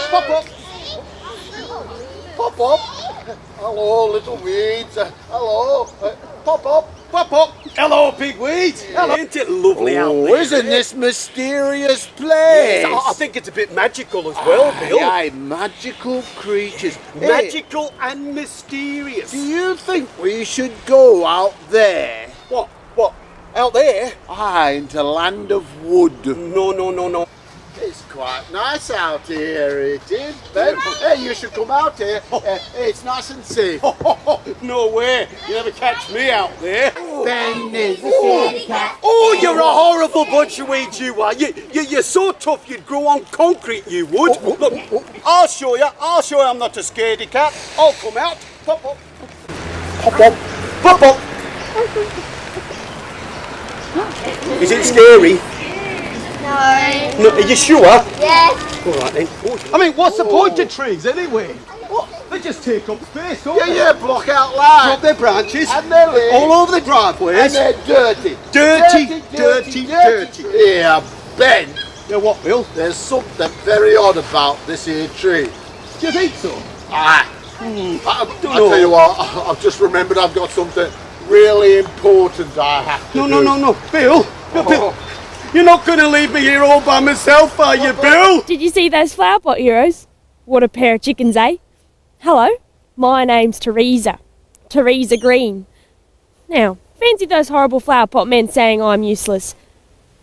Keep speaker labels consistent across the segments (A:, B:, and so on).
A: Pop up. Pop up. Hello, little weeds. Hello. Pop up. Pop up.
B: Hello, pigweed. Hello. Ain't it lovely out there?
A: Isn't this mysterious place?
B: Yes, I think it's a bit magical as well, Bill.
A: Aye, magical creatures.
B: Magical and mysterious.
A: Do you think we should go out there?
B: What? Out there?
A: Aye, into land of wood.
B: No.
A: It's quite nice out here, it is, Ben. Hey, you should come out here. It's nice and safe.
B: No way. You never catch me out there.
A: Ben is a scaredy cat.
B: Oh, you're a horrible bunch of weeds, you are. You're so tough you'd grow on concrete, you would. Look, I'll show you I'm not a scaredy cat. I'll come out. Pop up.
A: Pop up.
B: Pop up. Is it scary? No. Are you sure?
C: Yes.
B: All right then. I mean, what's the point of trees anyway? They just take up space, don't they?
A: Yeah, block out light.
B: Drop their branches
A: And their leaves.
B: all over the driveways.
A: And they're dirty.
B: Dirty.
A: Yeah, Ben,
B: Yeah, what, Bill?
A: there's something very odd about this here tree.
B: Do you think so?
A: I'll tell you what, I've just remembered I've got something really important I have to do.
B: No. Bill, you're not going to leave me here all by myself, are you, Bill?
D: Did you see those flower pot heroes? What a pair of chickens, eh? Hello, my name's Teresa Green. Now, fancy those horrible flower pot men saying I'm useless.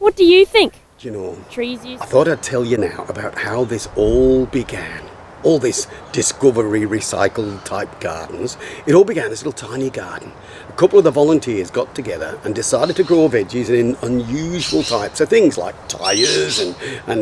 D: What do you think?
B: Do you know,
D: Trees
B: I
D: useless?
B: thought I'd tell you now about how this all began. All this Discovery Recycled type gardens. It all began as a little tiny garden. A couple of the volunteers got together and decided to grow veggies in unusual types of things like tyres and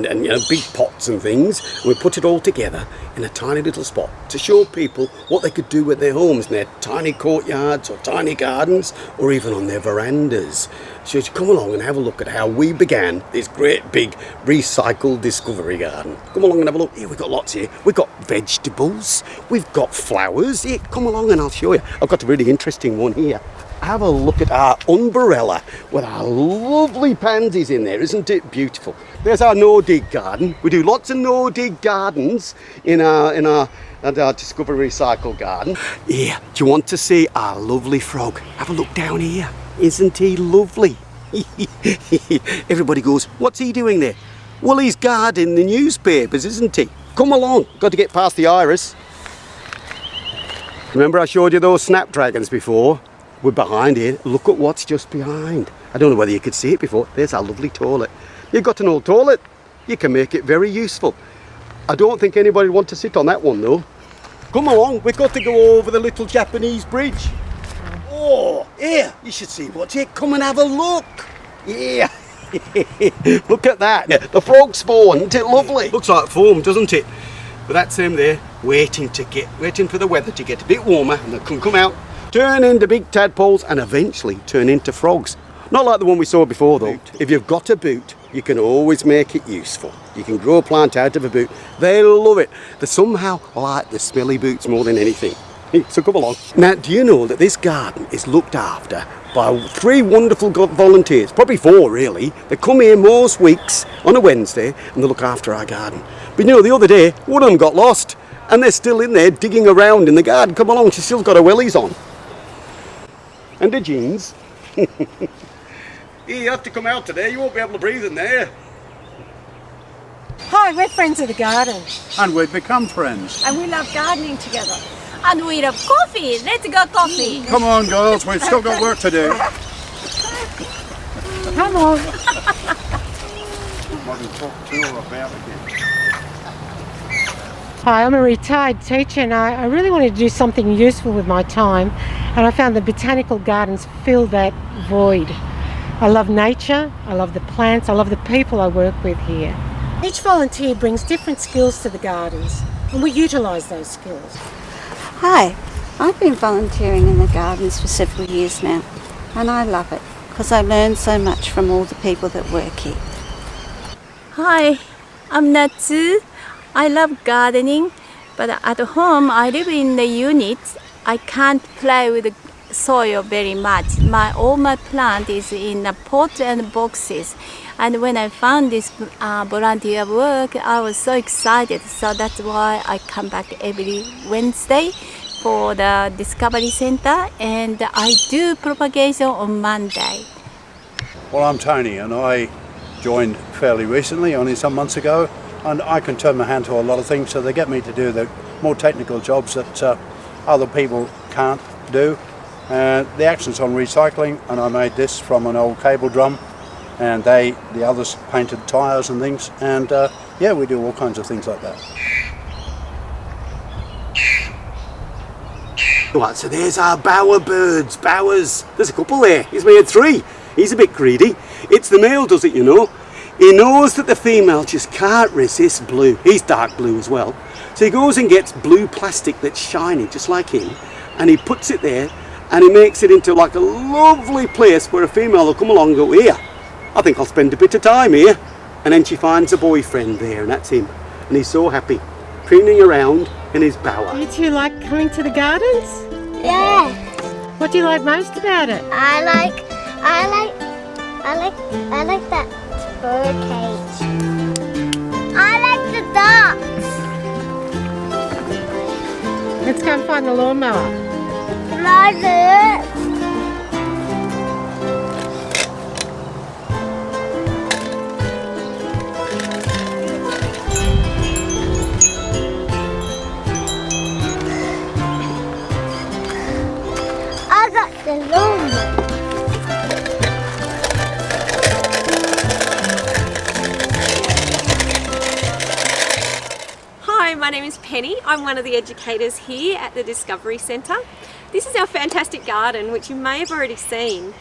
B: you know, big pots and things. And we put it all together in a tiny little spot to show people what they could do with their homes, in their tiny courtyards or tiny gardens or even on their verandas. So you come along and have a look at how we began this great big recycled discovery garden. Come along and have a look. Here, we've got lots here. We've got vegetables. We've got flowers. Here, come along and I'll show you. I've got a really interesting one here. Have a look at our umbrella with our lovely pansies in there. Isn't it beautiful? There's our no-dig garden. We do lots of no-dig gardens in our Discovery Recycle garden. Here, do you want to see our lovely frog? Have a look down here. Isn't he lovely? Everybody goes, what's he doing there? Well, he's guarding the newspapers, isn't he? Come along, got to get past the iris. Remember I showed you those snapdragons before? We're behind here. Look at what's just behind. I don't know whether you could see it before. There's our lovely toilet. You've got an old toilet. You can make it very useful. I don't think anybody would want to sit on that one though. Come along, we've got to go over the little Japanese bridge. Oh, here, you should see what's here. Come and have a look. Yeah. Look at that. The frog spawn, isn't it lovely? Looks like foam, doesn't it? But that's him there, waiting for the weather to get a bit warmer and they can come out, turn into big tadpoles and eventually turn into frogs. Not like the one we saw before though. If you've got a boot, you can always make it useful. You can grow a plant out of a boot. They love it. They somehow like the smelly boots more than anything. So come along. Now, do you know that this garden is looked after by 3 wonderful volunteers, probably 4 really. They come here most weeks on a Wednesday and they look after our garden. But you know, the other day, one of them got lost and they're still in there digging around in the garden. Come along, she's still got her wellies on. And her jeans. You have to come out today, you won't be able to breathe in there.
E: Hi, we're friends of the garden.
F: And we've become friends.
E: And we love gardening together. And we love coffee. Let's go coffee.
F: Come on, girls, we've still got work to do.
E: Come on. Hi, I'm a retired teacher and I really wanted to do something useful with my time, and I found the botanical gardens fill that void. I love nature, I love the plants, I love the people I work with here. Each volunteer brings different skills to the gardens and we utilise those skills.
C: Hi, I've been volunteering in the gardens for several years now and I love it because I learn so much from all the people that work here.
G: Hi, I'm Natsu. I love gardening, but at home I live in the unit. I can't play with soil very much. All my plant is in a pot and boxes. And when I found this volunteer work, I was so excited. So that's why I come back every Wednesday for the Discovery Centre, and I do propagation on Monday.
F: Well, I'm Tony, and I joined fairly recently, only some months ago, and I can turn my hand to a lot of things, so they get me to do the more technical jobs that other people can't do. The accent's on recycling, and I made this from an old cable drum, and the others painted tyres and things, and yeah, we do all kinds of things like that.
B: Right, so there's our bower birds, bowers. There's a couple there. He's made 3. He's a bit greedy. It's the male does it, you know. He knows that the female just can't resist blue. He's dark blue as well. So he goes and gets blue plastic that's shiny, just like him, and he puts it there, and he makes it into like a lovely place where a female will come along and go, here, I think I'll spend a bit of time here. And then she finds a boyfriend there, and that's him. And he's so happy, preening around in his bower.
E: Do you two like coming to the gardens?
H: Yeah.
E: What do you like most about it?
H: I like that bird cage. I like the ducks.
E: Let's go and find the lawnmower.
H: Like it. I got the lawnmower.
I: Hi, my name is Penny. I'm one of the educators here at the Discovery Centre. This is our fantastic garden, which you may have already seen,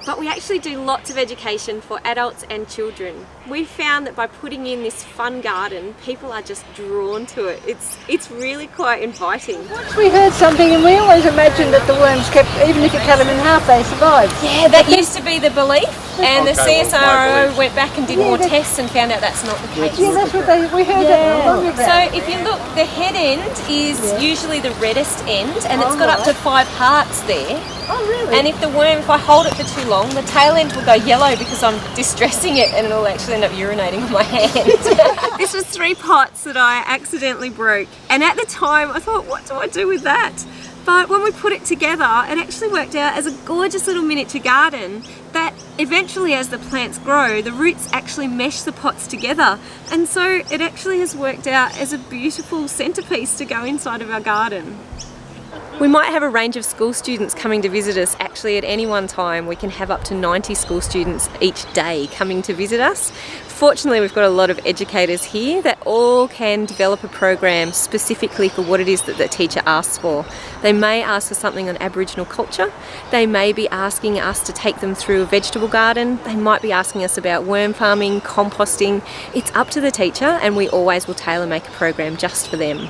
I: but we actually do lots of education for adults and children. We found that by putting in this fun garden, people are just drawn to it. It's really quite inviting.
J: We heard something and we always imagined that the worms kept, even if you cut them in half, they survived.
I: Yeah, that used to be the belief, and the CSRO went back and did more tests and found out that's not the case.
J: Yeah, that's what we heard that long about.
I: So if you look, the head end is usually the reddest end, and it's got up to 5 hearts there.
J: Oh, really?
I: And if I hold it for too long, the tail end will go yellow because I'm distressing it, and it'll actually end up urinating on my hand. This was 3 pots that I accidentally broke, and at the time I thought, what do I do with that? But when we put it together, it actually worked out as a gorgeous little miniature garden that eventually, as the plants grow, the roots actually mesh the pots together, and so it actually has worked out as a beautiful centerpiece to go inside of our garden. We might have a range of school students coming to visit us. Actually, at any one time we can have up to 90 school students each day coming to visit us. Fortunately, we've got a lot of educators here that all can develop a program specifically for what it is that the teacher asks for. They may ask for something on Aboriginal culture. They may be asking us to take them through a vegetable garden. They might be asking us about worm farming, composting. It's up to the teacher, and we always will tailor make a program just for them.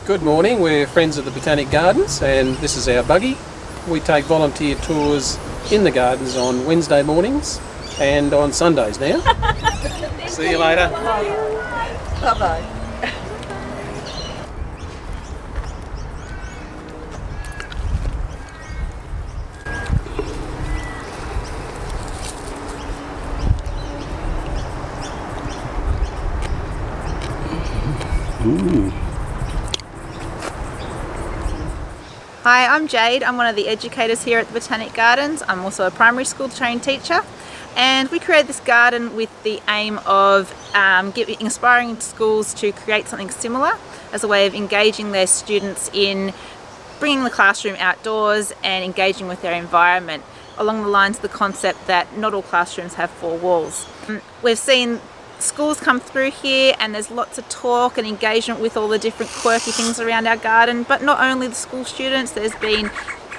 K: Good morning, we're friends of the Botanic Gardens, and this is our buggy. We take volunteer tours in the gardens on Wednesday mornings and on Sundays now. See you later.
J: Bye-bye.
L: Hi, I'm Jade. I'm one of the educators here at the Botanic Gardens. I'm also a primary school trained teacher, and we created this garden with the aim of inspiring schools to create something similar as a way of engaging their students in bringing the classroom outdoors and engaging with their environment, along the lines of the concept that not all classrooms have 4 walls. We've seen schools come through here, and there's lots of talk and engagement with all the different quirky things around our garden, but not only the school students, there's been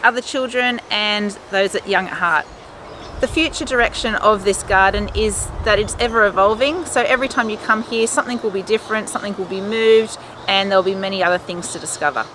L: other children and those at young at heart. The future direction of this garden is that it's ever evolving, so every time you come here something will be different, something will be moved, and there'll be many other things to discover.